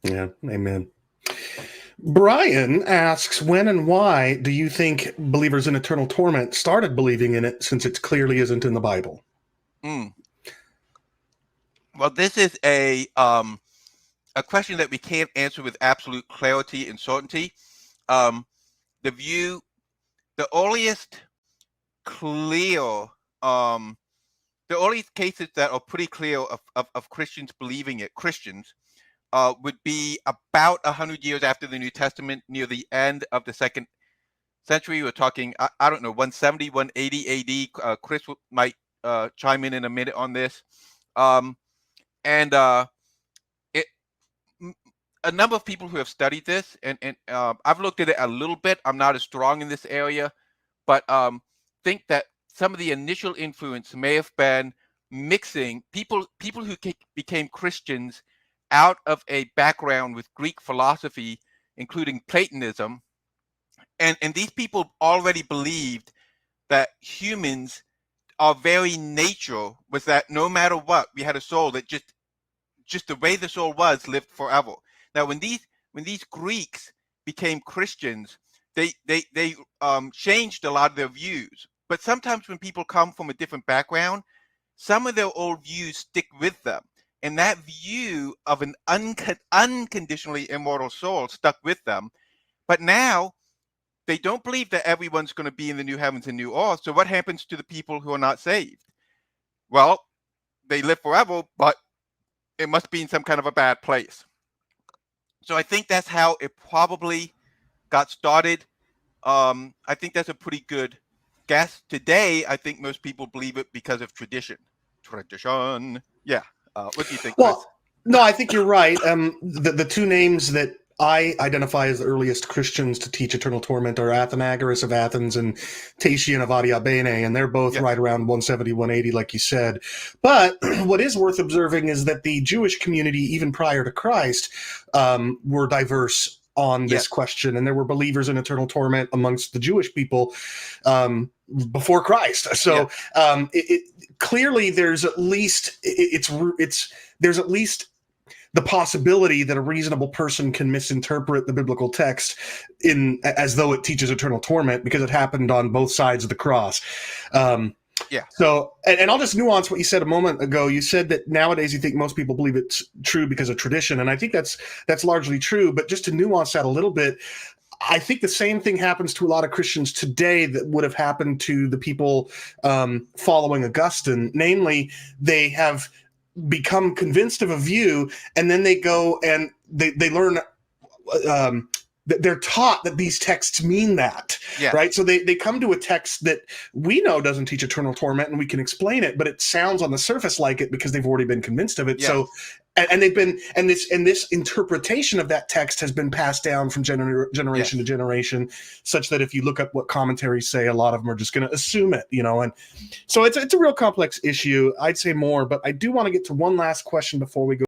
Yeah, amen. Brian asks, when and why do you think believers in eternal torment started believing in it, since it clearly isn't in the Bible? Mm. Well, this is a question that we can't answer with absolute clarity and certainty. Um, the view, the earliest clear, um, the earliest cases that are pretty clear of Christians believing it, Christians, would be about 100 years after the New Testament, near the end of the second century. We're talking, I don't know, 170, 180 AD. Chris might chime in a minute on this. Um, and it, a number of people who have studied this, and I've looked at it a little bit. I'm not as strong in this area, but think that some of the initial influence may have been mixing people who became Christians out of a background with Greek philosophy, including Platonism, and these people already believed that humans, our very nature was that no matter what, we had a soul that just the way the soul was lived forever. Now, when these Greeks became Christians, they changed a lot of their views. But sometimes when people come from a different background, some of their old views stick with them, and that view of an unconditionally immortal soul stuck with them. But now they don't believe that everyone's going to be in the new heavens and new earth. So what happens to the people who are not saved? Well, they live forever, but it must be in some kind of a bad place. So I think that's how it probably got started. I think that's a pretty good guess. Today, I think most people believe it because of tradition. Tradition. Yeah. What do you think, Chris? Well, no, I think you're right. The two names that I identify as the earliest Christians to teach eternal torment are Athenagoras of Athens and Tatian of Adiabene, and they're both Yes. right around 170, 180, like you said. But what is worth observing is that the Jewish community, even prior to Christ, were diverse on this Yes. question, and there were believers in eternal torment amongst the Jewish people before Christ. So clearly, there's at least there's at least the possibility that a reasonable person can misinterpret the biblical text in as though it teaches eternal torment, because it happened on both sides of the cross. Yeah. So, and I'll just nuance what you said a moment ago. You said that nowadays you think most people believe it's true because of tradition, and I think that's largely true. But just to nuance that a little bit, I think the same thing happens to a lot of Christians today that would have happened to the people following Augustine. Namely, they have become convinced of a view, and then they go and they learn they're taught that these texts mean that, Yeah. right? So they come to a text that we know doesn't teach eternal torment, and we can explain it, but it sounds on the surface like it because they've already been convinced of it. Yes. So, and they've been, and this interpretation of that text has been passed down from generation to generation, such that if you look up what commentaries say, a lot of them are just going to assume it, and so it's a real complex issue. I'd say more, but I do want to get to one last question before we go.